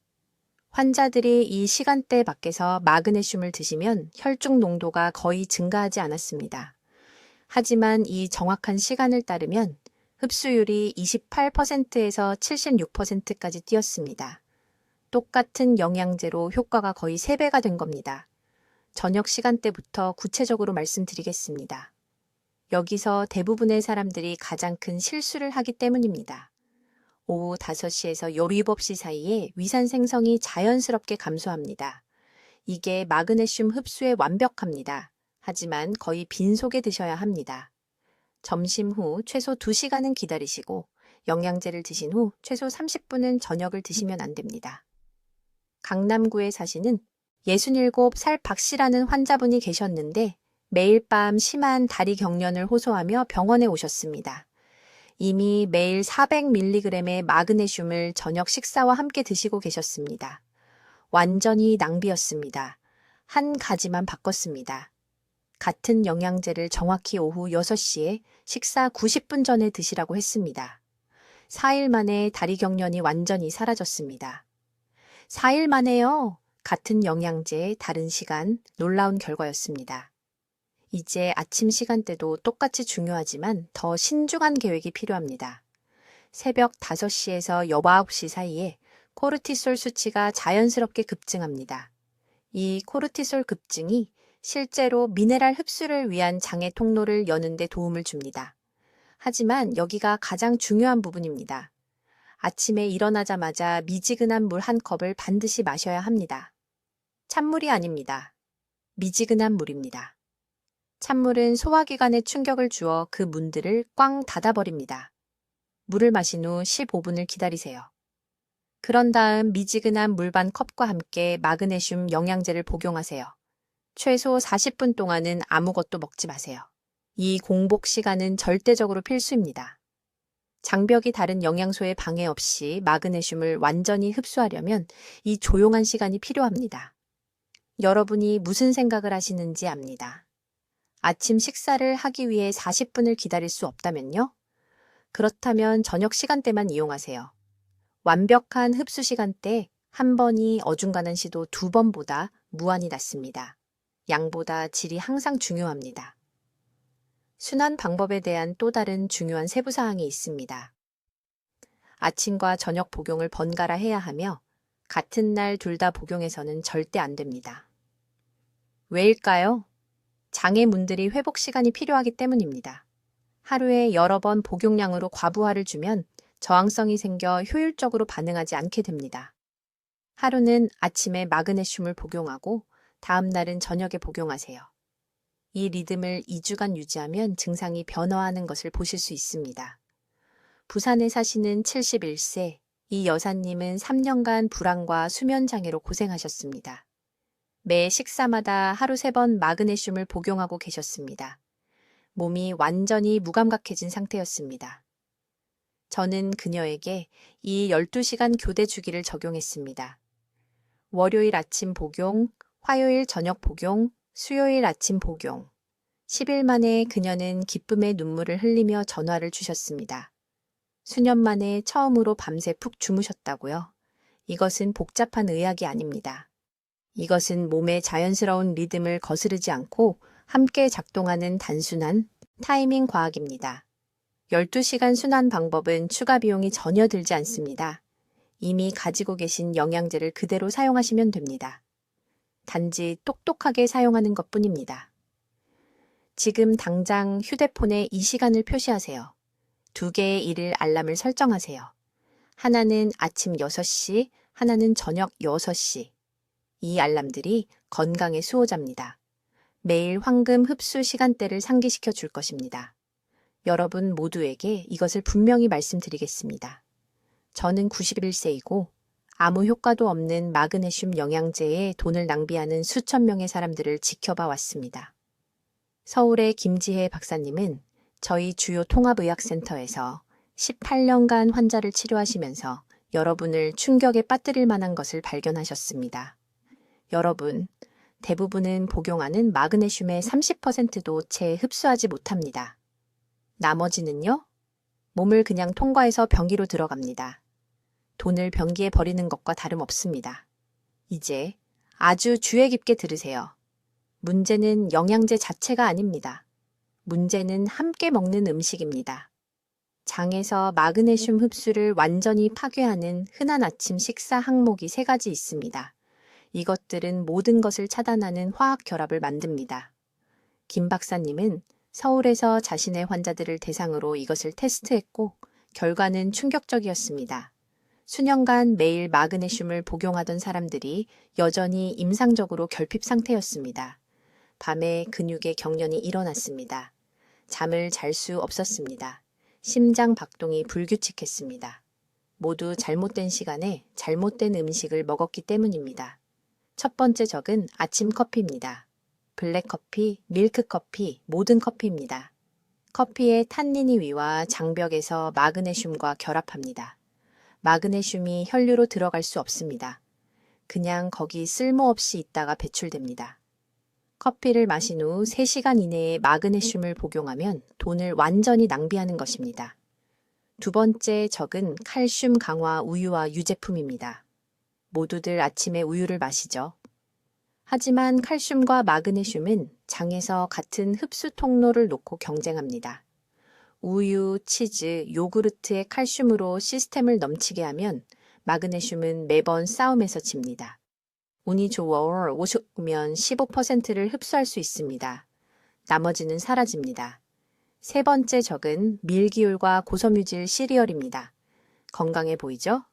환자들이 이 시간대 밖에서 마그네슘을 드시면 혈중 농도가 거의 증가하지 않았습니다. 하지만 이 정확한 시간을 따르면 흡수율이 28%에서 76%까지 뛰었습니다. 똑같은 영양제로 효과가 거의 3배가 된 겁니다. 저녁 시간대부터 구체적으로 말씀드리겠습니다. 여기서 대부분의 사람들이 가장 큰 실수를 하기 때문입니다. 오후 5시에서 7시 사이에 위산 생성이 자연스럽게 감소합니다. 이게 마그네슘 흡수에 완벽합니다. 하지만 거의 빈속에 드셔야 합니다. 점심 후 최소 2시간은 기다리시고 영양제를 드신 후 최소 30분은 저녁을 드시면 안 됩니다. 강남구에 사시는 67살 박씨라는 환자분이 계셨는데 매일 밤 심한 다리 경련을 호소하며 병원에 오셨습니다. 이미 매일 400mg의 마그네슘을 저녁 식사와 함께 드시고 계셨습니다. 완전히 낭비였습니다. 한 가지만 바꿨습니다. 같은 영양제를 정확히 오후 6시에 식사 90분 전에 드시라고 했습니다. 4일 만에 다리 경련이 완전히 사라졌습니다. 4일 만에요. 같은 영양제, 다른 시간, 놀라운 결과였습니다. 이제 아침 시간대도 똑같이 중요하지만 더 신중한 계획이 필요합니다. 새벽 5시에서 9시 사이에 코르티솔 수치가 자연스럽게 급증합니다. 이 코르티솔 급증이 실제로 미네랄 흡수를 위한 장의 통로를 여는 데 도움을 줍니다. 하지만 여기가 가장 중요한 부분입니다. 아침에 일어나자마자 미지근한 물 한 컵을 반드시 마셔야 합니다. 찬물이 아닙니다. 미지근한 물입니다. 찬물은 소화기관에 충격을 주어 그 문들을 꽝 닫아버립니다. 물을 마신 후 15분을 기다리세요. 그런 다음 미지근한 물 반 컵과 함께 마그네슘 영양제를 복용하세요. 최소 40분 동안은 아무것도 먹지 마세요. 이 공복 시간은 절대적으로 필수입니다. 장벽이 다른 영양소에 방해 없이 마그네슘을 완전히 흡수하려면 이 조용한 시간이 필요합니다. 여러분이 무슨 생각을 하시는지 압니다. 아침 식사를 하기 위해 40분을 기다릴 수 없다면요? 그렇다면 저녁 시간대만 이용하세요. 완벽한 흡수 시간대 한 번이 어중간한 시도 2번보다 무한히 낫습니다. 양보다 질이 항상 중요합니다. 순환 방법에 대한 또 다른 중요한 세부사항이 있습니다. 아침과 저녁 복용을 번갈아 해야 하며 같은 날 둘 다 복용해서는 절대 안 됩니다. 왜일까요? 장의 문들이 회복 시간이 필요하기 때문입니다. 하루에 여러 번 복용량으로 과부하를 주면 저항성이 생겨 효율적으로 반응하지 않게 됩니다. 하루는 아침에 마그네슘을 복용하고 다음 날은 저녁에 복용하세요. 이 리듬을 2주간 유지하면 증상이 변화하는 것을 보실 수 있습니다. 부산에 사시는 71세, 이 여사님은 3년간 불안과 수면 장애로 고생하셨습니다. 매 식사마다 하루 3번 마그네슘을 복용하고 계셨습니다. 몸이 완전히 무감각해진 상태였습니다. 저는 그녀에게 이 12시간 교대 주기를 적용했습니다. 월요일 아침 복용, 화요일 저녁 복용, 수요일 아침 복용. 10일 만에 그녀는 기쁨의 눈물을 흘리며 전화를 주셨습니다. 수년 만에 처음으로 밤새 푹 주무셨다고요? 이것은 복잡한 의학이 아닙니다. 이것은 몸의 자연스러운 리듬을 거스르지 않고 함께 작동하는 단순한 타이밍 과학입니다. 12시간 순환 방법은 추가 비용이 전혀 들지 않습니다. 이미 가지고 계신 영양제를 그대로 사용하시면 됩니다. 단지 똑똑하게 사용하는 것뿐입니다. 지금 당장 휴대폰에 이 시간을 표시하세요. 2개의 일일 알람을 설정하세요. 하나는 아침 6시, 하나는 저녁 6시. 이 알람들이 건강의 수호자입니다. 매일 황금 흡수 시간대를 상기시켜 줄 것입니다. 여러분 모두에게 이것을 분명히 말씀드리겠습니다. 저는 91세이고 아무 효과도 없는 마그네슘 영양제에 돈을 낭비하는 수천 명의 사람들을 지켜봐 왔습니다. 서울의 김지혜 박사님은 저희 주요 통합의학센터에서 18년간 환자를 치료하시면서 여러분을 충격에 빠뜨릴 만한 것을 발견하셨습니다. 여러분, 대부분은 복용하는 마그네슘의 30%도 채 흡수하지 못합니다. 나머지는요? 몸을 그냥 통과해서 변기로 들어갑니다. 돈을 변기에 버리는 것과 다름없습니다. 이제 아주 주의 깊게 들으세요. 문제는 영양제 자체가 아닙니다. 문제는 함께 먹는 음식입니다. 장에서 마그네슘 흡수를 완전히 파괴하는 흔한 아침 식사 항목이 3가지 있습니다. 이것들은 모든 것을 차단하는 화학 결합을 만듭니다. 김 박사님은 서울에서 자신의 환자들을 대상으로 이것을 테스트했고 결과는 충격적이었습니다. 수년간 매일 마그네슘을 복용하던 사람들이 여전히 임상적으로 결핍 상태였습니다. 밤에 근육의 경련이 일어났습니다. 잠을 잘 수 없었습니다. 심장 박동이 불규칙했습니다. 모두 잘못된 시간에 잘못된 음식을 먹었기 때문입니다. 첫 번째 적은 아침 커피입니다. 블랙커피, 밀크커피, 모든 커피입니다. 커피의 탄닌이 위와 장벽에서 마그네슘과 결합합니다. 마그네슘이 혈류로 들어갈 수 없습니다. 그냥 거기 쓸모없이 있다가 배출됩니다. 커피를 마신 후 3시간 이내에 마그네슘을 복용하면 돈을 완전히 낭비하는 것입니다. 두 번째 적은 칼슘 강화 우유와 유제품입니다. 모두들 아침에 우유를 마시죠. 하지만 칼슘과 마그네슘은 장에서 같은 흡수 통로를 놓고 경쟁합니다. 우유, 치즈, 요구르트의 칼슘으로 시스템을 넘치게 하면 마그네슘은 매번 싸움에서 집니다. 운이 좋아 오시면 15%를 흡수할 수 있습니다. 나머지는 사라집니다. 세 번째 적은 밀기울과 고섬유질 시리얼입니다. 건강해 보이죠?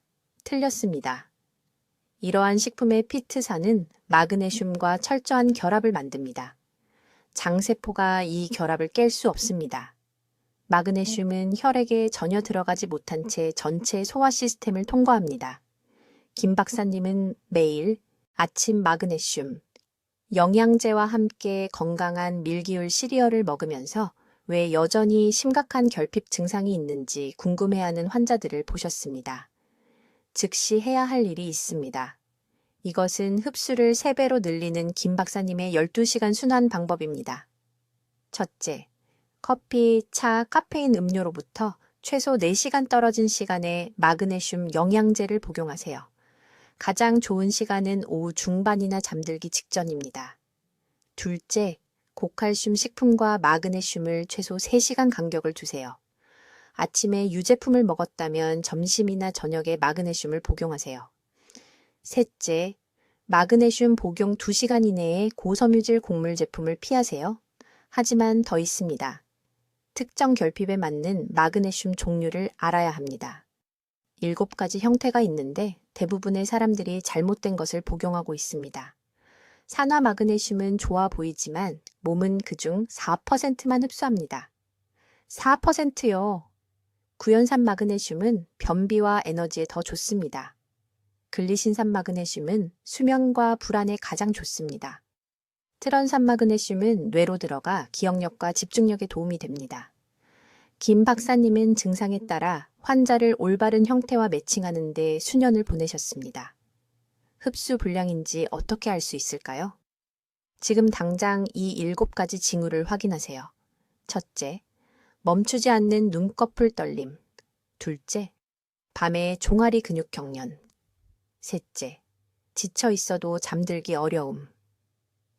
틀렸습니다. 이러한 식품의 피트산은 마그네슘과 철저한 결합을 만듭니다. 장세포가 이 결합을 깰 수 없습니다. 마그네슘은 혈액에 전혀 들어가지 못한 채 전체 소화 시스템을 통과합니다. 김 박사님은 매일 아침 마그네슘, 영양제와 함께 건강한 밀기울 시리얼을 먹으면서 왜 여전히 심각한 결핍 증상이 있는지 궁금해하는 환자들을 보셨습니다. 즉시 해야 할 일이 있습니다. 이것은 흡수를 3배로 늘리는 김 박사님의 12시간 순환 방법입니다. 첫째, 커피, 차, 카페인 음료로부터 최소 4시간 떨어진 시간에 마그네슘 영양제를 복용하세요. 가장 좋은 시간은 오후 중반이나 잠들기 직전입니다. 둘째, 고칼슘 식품과 마그네슘을 최소 3시간 간격을 두세요. 아침에 유제품을 먹었다면 점심이나 저녁에 마그네슘을 복용하세요. 셋째, 마그네슘 복용 2시간 이내에 고섬유질 곡물 제품을 피하세요. 하지만 더 있습니다. 특정 결핍에 맞는 마그네슘 종류를 알아야 합니다. 7가지 형태가 있는데 대부분의 사람들이 잘못된 것을 복용하고 있습니다. 산화 마그네슘은 좋아 보이지만 몸은 그중 4%만 흡수합니다. 4%요. 구연산 마그네슘은 변비와 에너지에 더 좋습니다. 글리신산 마그네슘은 수면과 불안에 가장 좋습니다. 트런산 마그네슘은 뇌로 들어가 기억력과 집중력에 도움이 됩니다. 김 박사님은 증상에 따라 환자를 올바른 형태와 매칭하는 데 수년을 보내셨습니다. 흡수 불량인지 어떻게 알 수 있을까요? 지금 당장 이 7가지 징후를 확인하세요. 첫째, 멈추지 않는 눈꺼풀 떨림. 둘째, 밤에 종아리 근육 경련. 셋째, 지쳐 있어도 잠들기 어려움.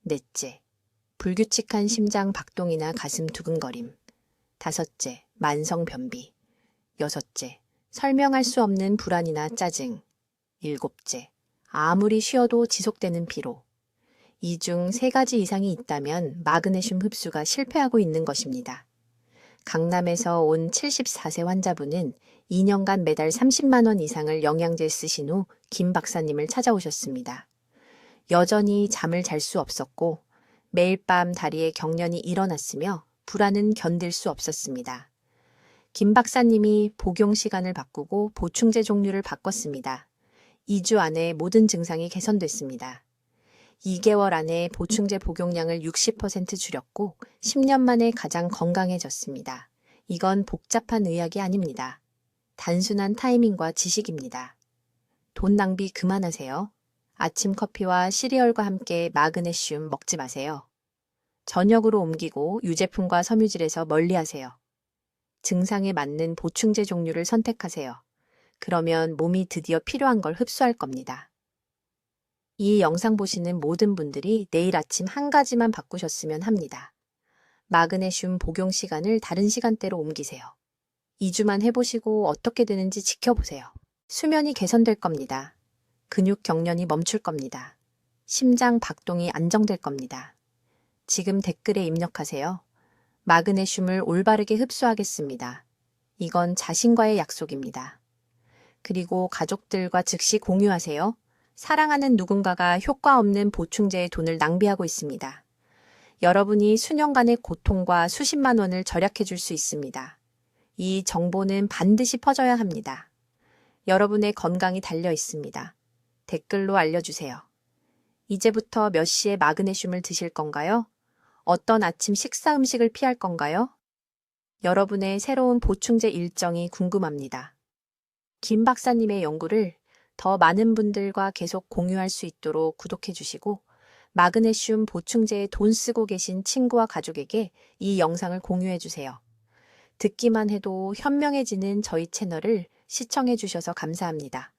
넷째, 불규칙한 심장 박동이나 가슴 두근거림. 5째, 만성 변비. 6째, 설명할 수 없는 불안이나 짜증. 7째, 아무리 쉬어도 지속되는 피로. 이 중 3가지 이상이 있다면 마그네슘 흡수가 실패하고 있는 것입니다. 강남에서 온 74세 환자분은 2년간 매달 30만 원 이상을 영양제 쓰신 후 김 박사님을 찾아오셨습니다. 여전히 잠을 잘 수 없었고 매일 밤 다리에 경련이 일어났으며 불안은 견딜 수 없었습니다. 김 박사님이 복용 시간을 바꾸고 보충제 종류를 바꿨습니다. 2주 안에 모든 증상이 개선됐습니다. 2개월 안에 보충제 복용량을 60% 줄였고 10년 만에 가장 건강해졌습니다. 이건 복잡한 의학이 아닙니다. 단순한 타이밍과 지식입니다. 돈 낭비 그만하세요. 아침 커피와 시리얼과 함께 마그네슘 먹지 마세요. 저녁으로 옮기고 유제품과 섬유질에서 멀리하세요. 증상에 맞는 보충제 종류를 선택하세요. 그러면 몸이 드디어 필요한 걸 흡수할 겁니다. 이 영상 보시는 모든 분들이 내일 아침 한 가지만 바꾸셨으면 합니다. 마그네슘 복용 시간을 다른 시간대로 옮기세요. 2주만 해보시고 어떻게 되는지 지켜보세요. 수면이 개선될 겁니다. 근육 경련이 멈출 겁니다. 심장 박동이 안정될 겁니다. 지금 댓글에 입력하세요. 마그네슘을 올바르게 흡수하겠습니다. 이건 자신과의 약속입니다. 그리고 가족들과 즉시 공유하세요. 사랑하는 누군가가 효과 없는 보충제에 돈을 낭비하고 있습니다. 여러분이 수년간의 고통과 수십만 원을 절약해 줄 수 있습니다. 이 정보는 반드시 퍼져야 합니다. 여러분의 건강이 달려 있습니다. 댓글로 알려주세요. 이제부터 몇 시에 마그네슘을 드실 건가요? 어떤 아침 식사 음식을 피할 건가요? 여러분의 새로운 보충제 일정이 궁금합니다. 김 박사님의 연구를 더 많은 분들과 계속 공유할 수 있도록 구독해 주시고 마그네슘 보충제에 돈 쓰고 계신 친구와 가족에게 이 영상을 공유해 주세요. 듣기만 해도 현명해지는 저희 채널을 시청해 주셔서 감사합니다.